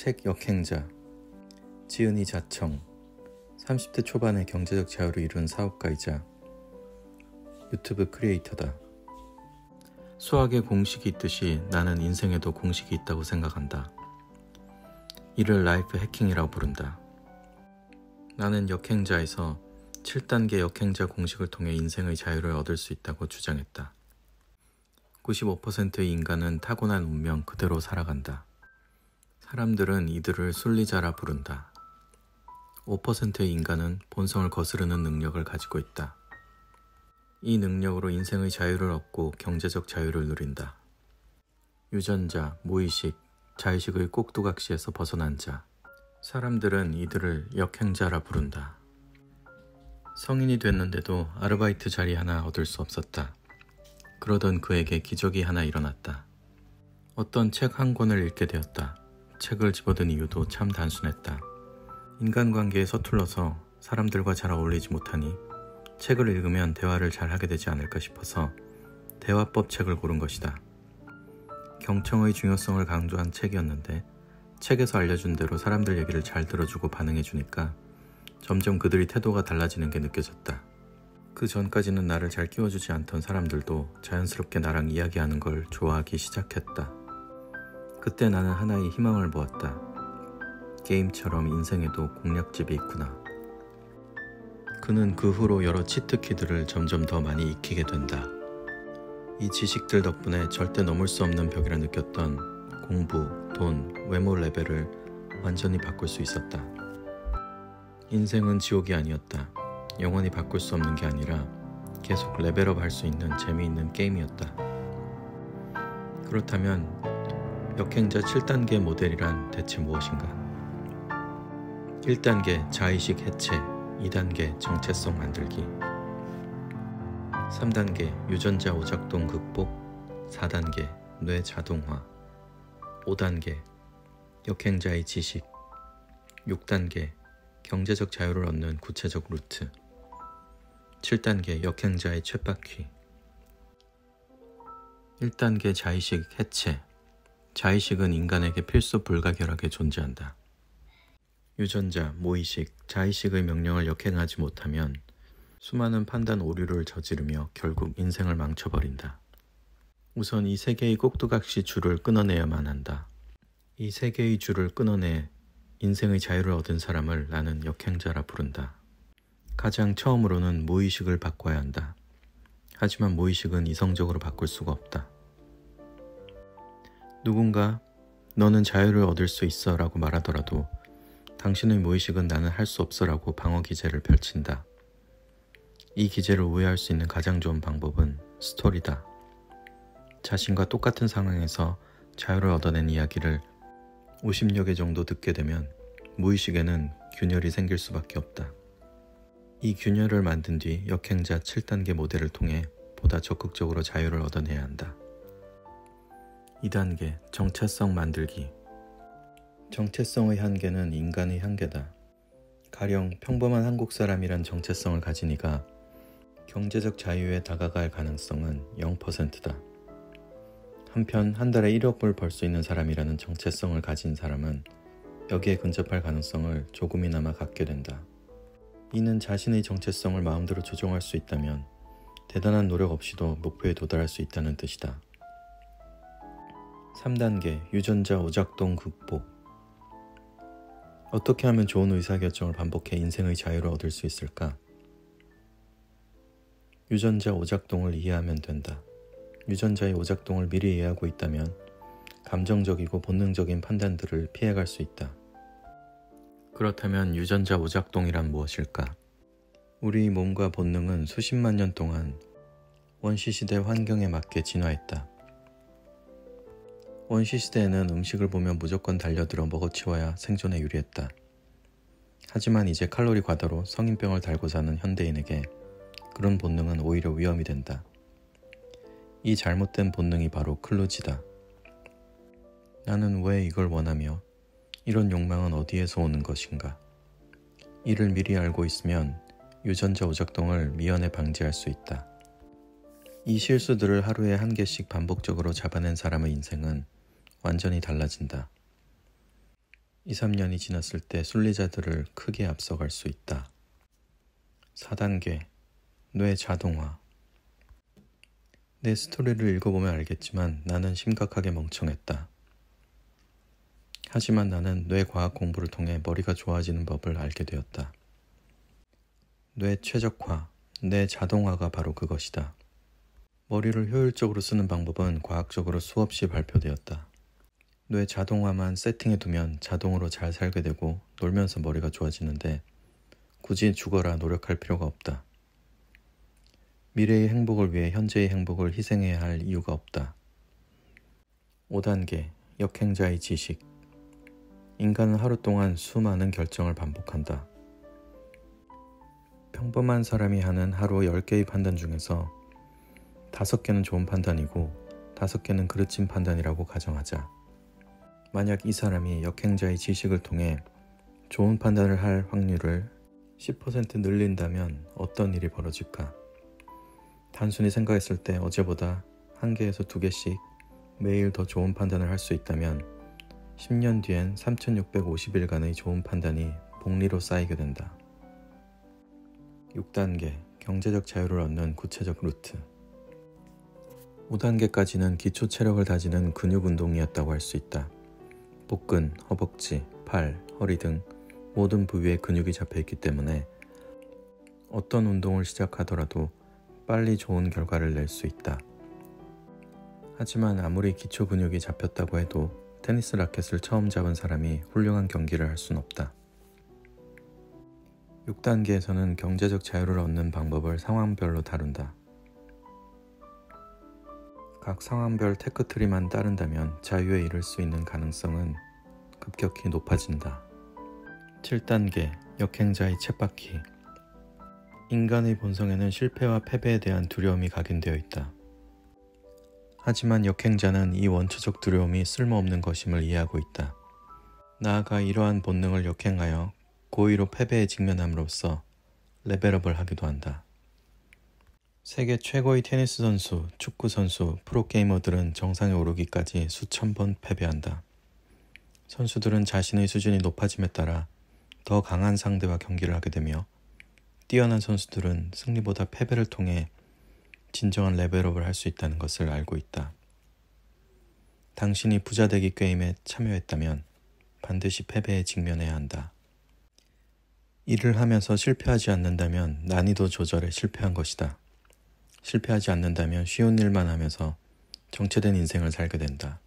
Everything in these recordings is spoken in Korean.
책 역행자, 지은이 자청, 30대 초반에 경제적 자유를 이룬 사업가이자 유튜브 크리에이터다. 수학에 공식이 있듯이 나는 인생에도 공식이 있다고 생각한다. 이를 라이프 해킹이라고 부른다. 나는 역행자에서 7단계 역행자 공식을 통해 인생의 자유를 얻을 수 있다고 주장했다. 95%의 인간은 타고난 운명 그대로 살아간다. 사람들은 이들을 순리자라 부른다. 5%의 인간은 본성을 거스르는 능력을 가지고 있다. 이 능력으로 인생의 자유를 얻고 경제적 자유를 누린다. 유전자, 무의식, 자의식의 꼭두각시에서 벗어난 자. 사람들은 이들을 역행자라 부른다. 성인이 됐는데도 아르바이트 자리 하나 얻을 수 없었다. 그러던 그에게 기적이 하나 일어났다. 어떤 책 한 권을 읽게 되었다. 책을 집어든 이유도 참 단순했다. 인간관계에 서툴러서 사람들과 잘 어울리지 못하니 책을 읽으면 대화를 잘 하게 되지 않을까 싶어서 대화법 책을 고른 것이다. 경청의 중요성을 강조한 책이었는데 책에서 알려준 대로 사람들 얘기를 잘 들어주고 반응해주니까 점점 그들의 태도가 달라지는 게 느껴졌다. 그 전까지는 나를 잘 끼워주지 않던 사람들도 자연스럽게 나랑 이야기하는 걸 좋아하기 시작했다. 그때 나는 하나의 희망을 보았다. 게임처럼 인생에도 공략집이 있구나. 그는 그 후로 여러 치트키들을 점점 더 많이 익히게 된다. 이 지식들 덕분에 절대 넘을 수 없는 벽이라 느꼈던 공부, 돈, 외모 레벨을 완전히 바꿀 수 있었다. 인생은 지옥이 아니었다. 영원히 바꿀 수 없는 게 아니라 계속 레벨업 할 수 있는 재미있는 게임이었다. 그렇다면 역행자 7단계 모델이란 대체 무엇인가? 1단계 자의식 해체, 2단계 정체성 만들기, 3단계 유전자 오작동 극복, 4단계 뇌 자동화, 5단계 역행자의 지식, 6단계 경제적 자유를 얻는 구체적 루트, 7단계 역행자의 쳇바퀴. 1단계 자의식 해체. 자의식은 인간에게 필수 불가결하게 존재한다. 유전자, 무의식, 자의식의 명령을 역행하지 못하면 수많은 판단 오류를 저지르며 결국 인생을 망쳐버린다. 우선 이 세 개의 꼭두각시 줄을 끊어내야만 한다. 이 세 개의 줄을 끊어내 인생의 자유를 얻은 사람을 나는 역행자라 부른다. 가장 처음으로는 무의식을 바꿔야 한다. 하지만 무의식은 이성적으로 바꿀 수가 없다. 누군가 너는 자유를 얻을 수 있어 라고 말하더라도 당신의 무의식은 나는 할 수 없어 라고 방어 기제를 펼친다. 이 기제를 우회할 수 있는 가장 좋은 방법은 스토리다. 자신과 똑같은 상황에서 자유를 얻어낸 이야기를 50여 개 정도 듣게 되면 무의식에는 균열이 생길 수밖에 없다. 이 균열을 만든 뒤 역행자 7단계 모델을 통해 보다 적극적으로 자유를 얻어내야 한다. 2단계 정체성 만들기. 정체성의 한계는 인간의 한계다. 가령 평범한 한국 사람이란 정체성을 가진 이가 경제적 자유에 다가갈 가능성은 0%다. 한편 한 달에 1억 불 벌 수 있는 사람이라는 정체성을 가진 사람은 여기에 근접할 가능성을 조금이나마 갖게 된다. 이는 자신의 정체성을 마음대로 조정할 수 있다면 대단한 노력 없이도 목표에 도달할 수 있다는 뜻이다. 3단계 유전자 오작동 극복. 어떻게 하면 좋은 의사결정을 반복해 인생의 자유를 얻을 수 있을까? 유전자 오작동을 이해하면 된다. 유전자의 오작동을 미리 이해하고 있다면 감정적이고 본능적인 판단들을 피해갈 수 있다. 그렇다면 유전자 오작동이란 무엇일까? 우리 몸과 본능은 수십만 년 동안 원시시대 환경에 맞게 진화했다. 원시시대에는 음식을 보면 무조건 달려들어 먹어치워야 생존에 유리했다. 하지만 이제 칼로리 과다로 성인병을 달고 사는 현대인에게 그런 본능은 오히려 위험이 된다. 이 잘못된 본능이 바로 클루지다. 나는 왜 이걸 원하며 이런 욕망은 어디에서 오는 것인가? 이를 미리 알고 있으면 유전자 오작동을 미연에 방지할 수 있다. 이 실수들을 하루에 한 개씩 반복적으로 잡아낸 사람의 인생은 완전히 달라진다. 2, 3년이 지났을 때 순리자들을 크게 앞서갈 수 있다. 4단계 뇌 자동화. 내 스토리를 읽어보면 알겠지만 나는 심각하게 멍청했다. 하지만 나는 뇌과학 공부를 통해 머리가 좋아지는 법을 알게 되었다. 뇌 최적화, 뇌 자동화가 바로 그것이다. 머리를 효율적으로 쓰는 방법은 과학적으로 수없이 발표되었다. 뇌 자동화만 세팅해두면 자동으로 잘 살게 되고 놀면서 머리가 좋아지는데 굳이 죽어라 노력할 필요가 없다. 미래의 행복을 위해 현재의 행복을 희생해야 할 이유가 없다. 5단계 역행자의 지식. 인간은 하루 동안 수많은 결정을 반복한다. 평범한 사람이 하는 하루 10개의 판단 중에서 5개는 좋은 판단이고 5개는 그르친 판단이라고 가정하자. 만약 이 사람이 역행자의 지식을 통해 좋은 판단을 할 확률을 10% 늘린다면 어떤 일이 벌어질까? 단순히 생각했을 때 어제보다 1개에서 2개씩 매일 더 좋은 판단을 할 수 있다면 10년 뒤엔 3650일간의 좋은 판단이 복리로 쌓이게 된다. 6단계 경제적 자유를 얻는 구체적 루트. 5단계까지는 기초 체력을 다지는 근육 운동이었다고 할 수 있다. 복근, 허벅지, 팔, 허리 등 모든 부위에 근육이 잡혀있기 때문에 어떤 운동을 시작하더라도 빨리 좋은 결과를 낼 수 있다. 하지만 아무리 기초 근육이 잡혔다고 해도 테니스 라켓을 처음 잡은 사람이 훌륭한 경기를 할 순 없다. 6단계에서는 경제적 자유를 얻는 방법을 상황별로 다룬다. 각 상황별 테크트리만 따른다면 자유에 이를 수 있는 가능성은 급격히 높아진다. 7단계 역행자의 쳇바퀴. 인간의 본성에는 실패와 패배에 대한 두려움이 각인되어 있다. 하지만 역행자는 이 원초적 두려움이 쓸모없는 것임을 이해하고 있다. 나아가 이러한 본능을 역행하여 고의로 패배에 직면함으로써 레벨업을 하기도 한다. 세계 최고의 테니스 선수, 축구 선수, 프로게이머들은 정상에 오르기까지 수천 번 패배한다. 선수들은 자신의 수준이 높아짐에 따라 더 강한 상대와 경기를 하게 되며 뛰어난 선수들은 승리보다 패배를 통해 진정한 레벨업을 할 수 있다는 것을 알고 있다. 당신이 부자 되기 게임에 참여했다면 반드시 패배에 직면해야 한다. 일을 하면서 실패하지 않는다면 난이도 조절에 실패한 것이다. 실패하지 않는다면 쉬운 일만 하면서 정체된 인생을 살게 된다.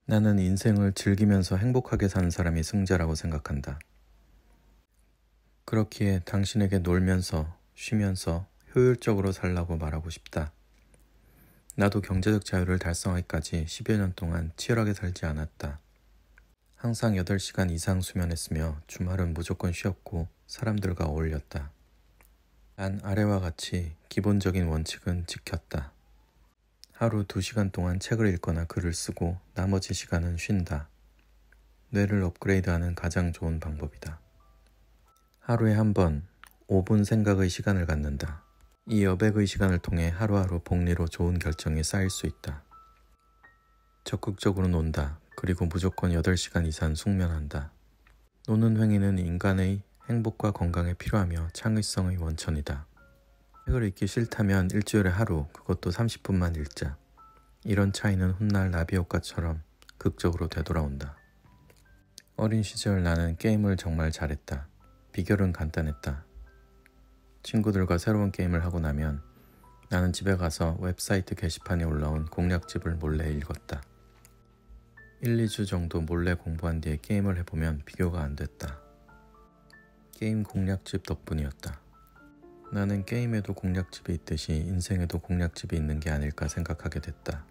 나는 인생을 즐기면서 행복하게 사는 사람이 승자라고 생각한다. 그렇기에 당신에게 놀면서, 쉬면서 효율적으로 살라고 말하고 싶다. 나도 경제적 자유를 달성하기까지 10여 년 동안 치열하게 살지 않았다. 항상 8시간 이상 수면했으며 주말은 무조건 쉬었고 사람들과 어울렸다. 난 아래와 같이 기본적인 원칙은 지켰다. 하루 2시간 동안 책을 읽거나 글을 쓰고 나머지 시간은 쉰다. 뇌를 업그레이드하는 가장 좋은 방법이다. 하루에 한 번 5분 생각의 시간을 갖는다. 이 여백의 시간을 통해 하루하루 복리로 좋은 결정이 쌓일 수 있다. 적극적으로 논다. 그리고 무조건 8시간 이상 숙면한다. 노는 행위는 인간의 행복과 건강에 필요하며 창의성의 원천이다. 책을 읽기 싫다면 일주일에 하루, 그것도 30분만 읽자. 이런 차이는 훗날 나비 효과처럼 극적으로 되돌아온다. 어린 시절 나는 게임을 정말 잘했다. 비결은 간단했다. 친구들과 새로운 게임을 하고 나면 나는 집에 가서 웹사이트 게시판에 올라온 공략집을 몰래 읽었다. 1, 2주 정도 몰래 공부한 뒤에 게임을 해보면 비교가 안 됐다. 게임 공략집 덕분이었다. 나는 게임에도 공략집이 있듯이 인생에도 공략집이 있는 게 아닐까 생각하게 됐다.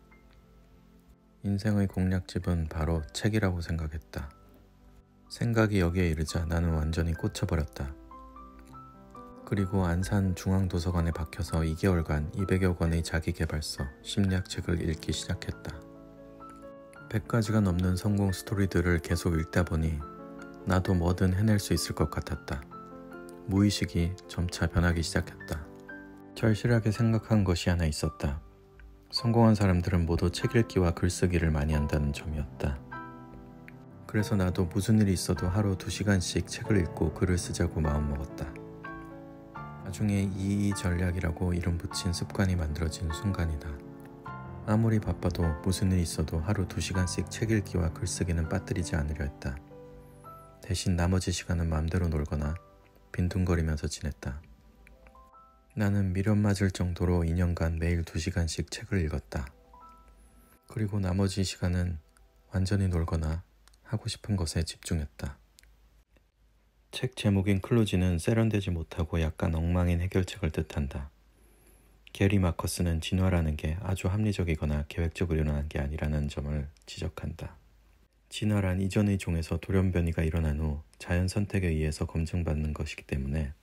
인생의 공략집은 바로 책이라고 생각했다. 생각이 여기에 이르자 나는 완전히 꽂혀버렸다. 그리고 안산 중앙도서관에 박혀서 2개월간 200여 권의 자기계발서, 심리학책을 읽기 시작했다. 100가지가 넘는 성공 스토리들을 계속 읽다 보니 나도 뭐든 해낼 수 있을 것 같았다. 무의식이 점차 변하기 시작했다. 절실하게 생각한 것이 하나 있었다. 성공한 사람들은 모두 책 읽기와 글쓰기를 많이 한다는 점이었다. 그래서 나도 무슨 일이 있어도 하루 2시간씩 책을 읽고 글을 쓰자고 마음먹었다. 나중에 이이 전략이라고 이름 붙인 습관이 만들어진 순간이다. 아무리 바빠도 무슨 일이 있어도 하루 2시간씩 책 읽기와 글쓰기는 빠뜨리지 않으려 했다. 대신 나머지 시간은 맘대로 놀거나 빈둥거리면서 지냈다. 나는 미련 맞을 정도로 2년간 매일 2시간씩 책을 읽었다. 그리고 나머지 시간은 완전히 놀거나 하고 싶은 것에 집중했다. 책 제목인 클루지는 세련되지 못하고 약간 엉망인 해결책을 뜻한다. 게리 마커스는 진화라는 게 아주 합리적이거나 계획적으로 일어난 게 아니라는 점을 지적한다. 진화란 이전의 종에서 돌연변이가 일어난 후 자연 선택에 의해서 검증받는 것이기 때문에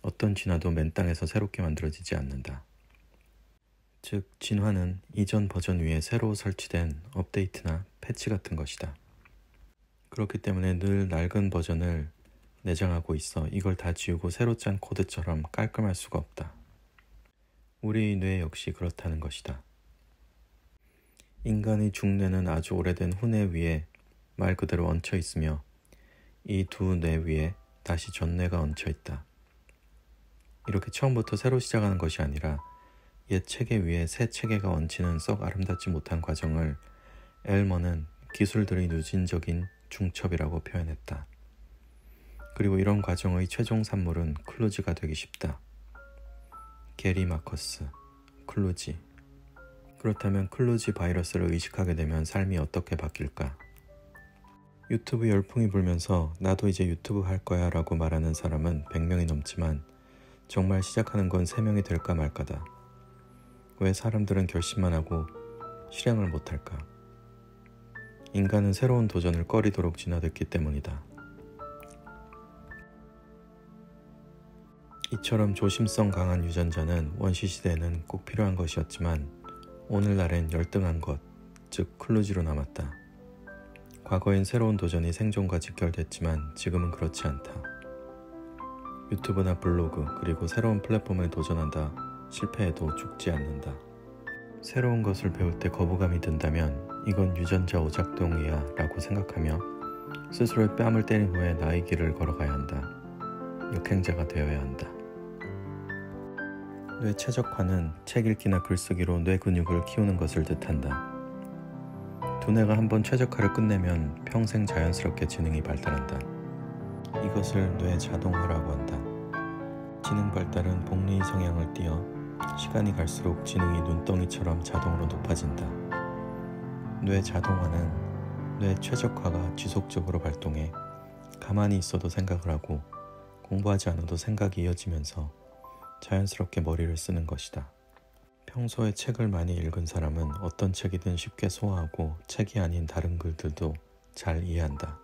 어떤 진화도 맨 땅에서 새롭게 만들어지지 않는다. 즉, 진화는 이전 버전 위에 새로 설치된 업데이트나 패치 같은 것이다. 그렇기 때문에 늘 낡은 버전을 내장하고 있어 이걸 다 지우고 새로 짠 코드처럼 깔끔할 수가 없다. 우리 뇌 역시 그렇다는 것이다. 인간의 중뇌는 아주 오래된 후뇌 위에 말 그대로 얹혀 있으며 이 두 뇌 위에 다시 전뇌가 얹혀 있다. 이렇게 처음부터 새로 시작하는 것이 아니라 옛 체계 위에 새 체계가 얹히는 썩 아름답지 못한 과정을 엘머는 기술들의 누진적인 중첩이라고 표현했다. 그리고 이런 과정의 최종 산물은 클루지가 되기 쉽다. 게리 마커스, 클루지. 그렇다면 클루지 바이러스를 의식하게 되면 삶이 어떻게 바뀔까? 유튜브 열풍이 불면서 나도 이제 유튜브 할 거야 라고 말하는 사람은 100명이 넘지만 정말 시작하는 건 3명이 될까 말까다. 왜 사람들은 결심만 하고 실행을 못할까? 인간은 새로운 도전을 꺼리도록 진화됐기 때문이다. 이처럼 조심성 강한 유전자는 원시시대에는 꼭 필요한 것이었지만 오늘날엔 열등한 것, 즉 클루지로 남았다. 과거엔 새로운 도전이 생존과 직결됐지만 지금은 그렇지 않다. 유튜브나 블로그 그리고 새로운 플랫폼에 도전한다 실패해도 죽지 않는다. 새로운 것을 배울 때 거부감이 든다면 이건 유전자 오작동이야 라고 생각하며 스스로의 뺨을 때린 후에 나의 길을 걸어가야 한다. 역행자가 되어야 한다. 뇌 최적화는 책 읽기나 글쓰기로 뇌 근육을 키우는 것을 뜻한다. 두뇌가 한번 최적화를 끝내면 평생 자연스럽게 지능이 발달한다. 이것을 뇌 자동화라고 한다. 지능 발달은 복리 성향을 띠어 시간이 갈수록 지능이 눈덩이처럼 자동으로 높아진다. 뇌 자동화는 뇌 최적화가 지속적으로 발동해 가만히 있어도 생각을 하고 공부하지 않아도 생각이 이어지면서 자연스럽게 머리를 쓰는 것이다. 평소에 책을 많이 읽은 사람은 어떤 책이든 쉽게 소화하고 책이 아닌 다른 글들도 잘 이해한다.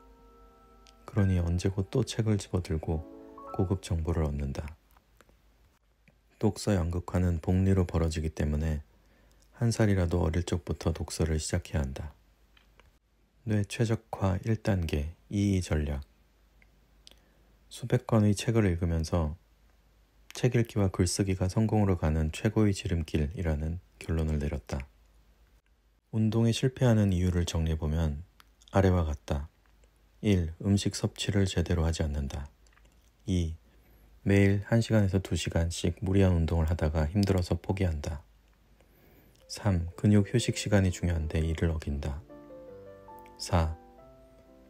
그러니 언제고 또 책을 집어들고 고급 정보를 얻는다. 독서 연극화는 복리로 벌어지기 때문에 한 살이라도 어릴 적부터 독서를 시작해야 한다. 뇌 최적화 1단계 이이 전략. 수백 권의 책을 읽으면서 책 읽기와 글쓰기가 성공으로 가는 최고의 지름길이라는 결론을 내렸다. 운동에 실패하는 이유를 정리해보면 아래와 같다. 1. 음식 섭취를 제대로 하지 않는다. 2. 매일 1시간에서 2시간씩 무리한 운동을 하다가 힘들어서 포기한다. 3. 근육 휴식 시간이 중요한데 이를 어긴다. 4.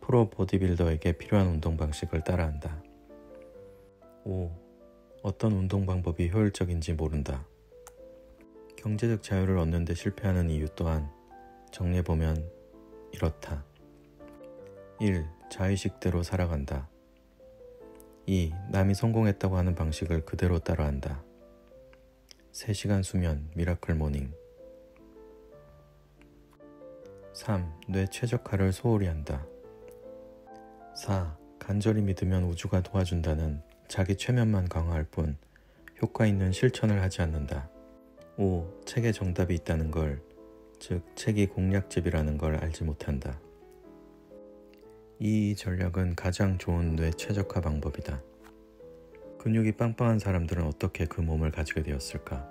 프로 보디빌더에게 필요한 운동 방식을 따라한다. 5. 어떤 운동 방법이 효율적인지 모른다. 경제적 자유를 얻는 데 실패하는 이유 또한 정리해보면 이렇다. 1. 자의식대로 살아간다. 2. 남이 성공했다고 하는 방식을 그대로 따라한다. 3시간 수면 미라클 모닝. 3. 뇌 최적화를 소홀히 한다. 4. 간절히 믿으면 우주가 도와준다는 자기 최면만 강화할 뿐 효과 있는 실천을 하지 않는다. 5. 책에 정답이 있다는 걸, 즉 책이 공략집이라는 걸 알지 못한다. 이 전략은 가장 좋은 뇌 최적화 방법이다. 근육이 빵빵한 사람들은 어떻게 그 몸을 가지게 되었을까?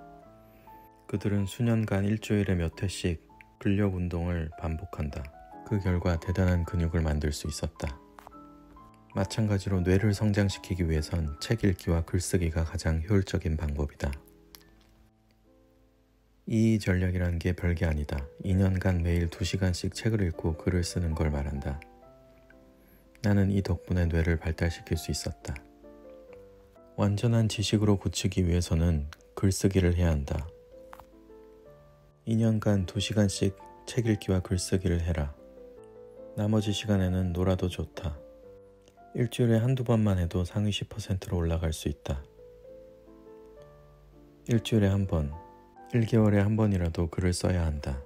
그들은 수년간 일주일에 몇 회씩 근력 운동을 반복한다. 그 결과 대단한 근육을 만들 수 있었다. 마찬가지로 뇌를 성장시키기 위해선 책 읽기와 글쓰기가 가장 효율적인 방법이다. 이 전략이란 게 별게 아니다. 2년간 매일 2시간씩 책을 읽고 글을 쓰는 걸 말한다. 나는 이 덕분에 뇌를 발달시킬 수 있었다. 완전한 지식으로 고치기 위해서는 글쓰기를 해야 한다. 2년간 2시간씩 책 읽기와 글쓰기를 해라. 나머지 시간에는 놀아도 좋다. 일주일에 한두 번만 해도 상위 10%로 올라갈 수 있다. 일주일에 한 번, 1개월에 한 번이라도 글을 써야 한다.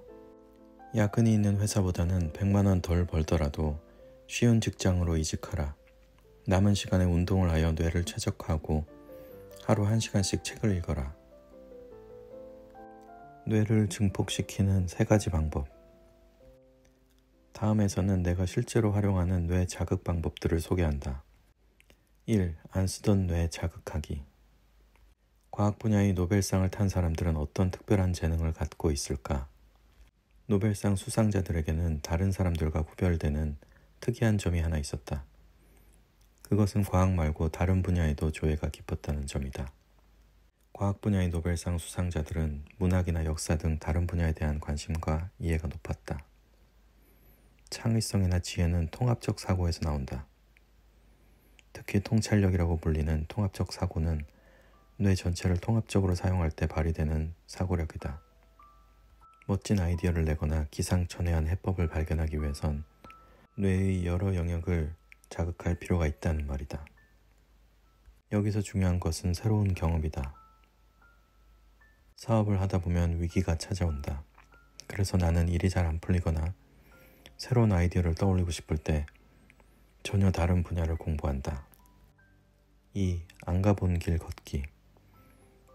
야근이 있는 회사보다는 100만 원 덜 벌더라도 쉬운 직장으로 이직하라. 남은 시간에 운동을 하여 뇌를 최적화하고 하루 1시간씩 책을 읽어라. 뇌를 증폭시키는 3가지 방법. 다음에서는 내가 실제로 활용하는 뇌 자극 방법들을 소개한다. 1. 안 쓰던 뇌 자극하기. 과학 분야의 노벨상을 탄 사람들은 어떤 특별한 재능을 갖고 있을까? 노벨상 수상자들에게는 다른 사람들과 구별되는 특이한 점이 하나 있었다. 그것은 과학 말고 다른 분야에도 조예가 깊었다는 점이다. 과학 분야의 노벨상 수상자들은 문학이나 역사 등 다른 분야에 대한 관심과 이해가 높았다. 창의성이나 지혜는 통합적 사고에서 나온다. 특히 통찰력이라고 불리는 통합적 사고는 뇌 전체를 통합적으로 사용할 때 발휘되는 사고력이다. 멋진 아이디어를 내거나 기상천외한 해법을 발견하기 위해선 뇌의 여러 영역을 자극할 필요가 있다는 말이다. 여기서 중요한 것은 새로운 경험이다. 사업을 하다 보면 위기가 찾아온다. 그래서 나는 일이 잘 안 풀리거나 새로운 아이디어를 떠올리고 싶을 때 전혀 다른 분야를 공부한다. 2. 안 가본 길 걷기.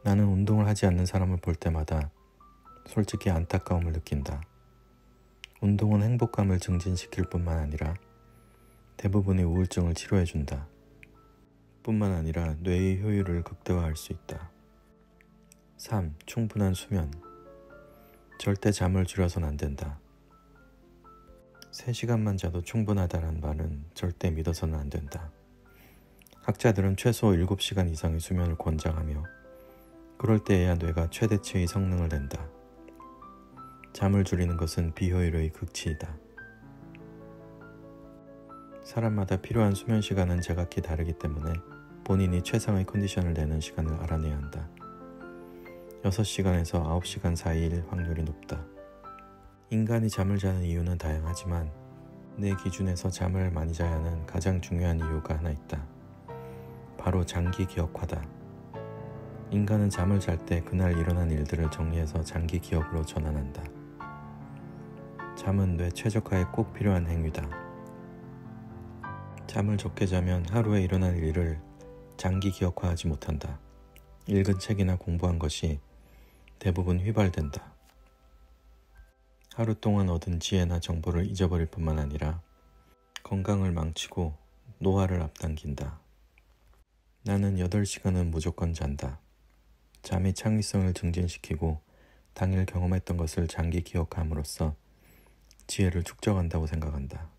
나는 운동을 하지 않는 사람을 볼 때마다 솔직히 안타까움을 느낀다. 운동은 행복감을 증진시킬 뿐만 아니라 대부분의 우울증을 치료해준다. 뿐만 아니라 뇌의 효율을 극대화할 수 있다. 3. 충분한 수면. 절대 잠을 줄여선 안 된다. 3시간만 자도 충분하다는 말은 절대 믿어서는 안 된다. 학자들은 최소 7시간 이상의 수면을 권장하며 그럴 때에야 뇌가 최대치의 성능을 낸다. 잠을 줄이는 것은 비효율의 극치이다. 사람마다 필요한 수면 시간은 제각기 다르기 때문에 본인이 최상의 컨디션을 내는 시간을 알아내야 한다. 6시간에서 9시간 사이일 확률이 높다. 인간이 잠을 자는 이유는 다양하지만 내 기준에서 잠을 많이 자야 하는 가장 중요한 이유가 하나 있다. 바로 장기 기억화다. 인간은 잠을 잘 때 그날 일어난 일들을 정리해서 장기 기억으로 전환한다. 잠은 뇌 최적화에 꼭 필요한 행위다. 잠을 적게 자면 하루에 일어난 일을 장기 기억화하지 못한다. 읽은 책이나 공부한 것이 대부분 휘발된다. 하루 동안 얻은 지혜나 정보를 잊어버릴 뿐만 아니라 건강을 망치고 노화를 앞당긴다. 나는 8시간은 무조건 잔다. 잠이 창의성을 증진시키고 당일 경험했던 것을 장기 기억함으로써 지혜를 축적한다고 생각한다.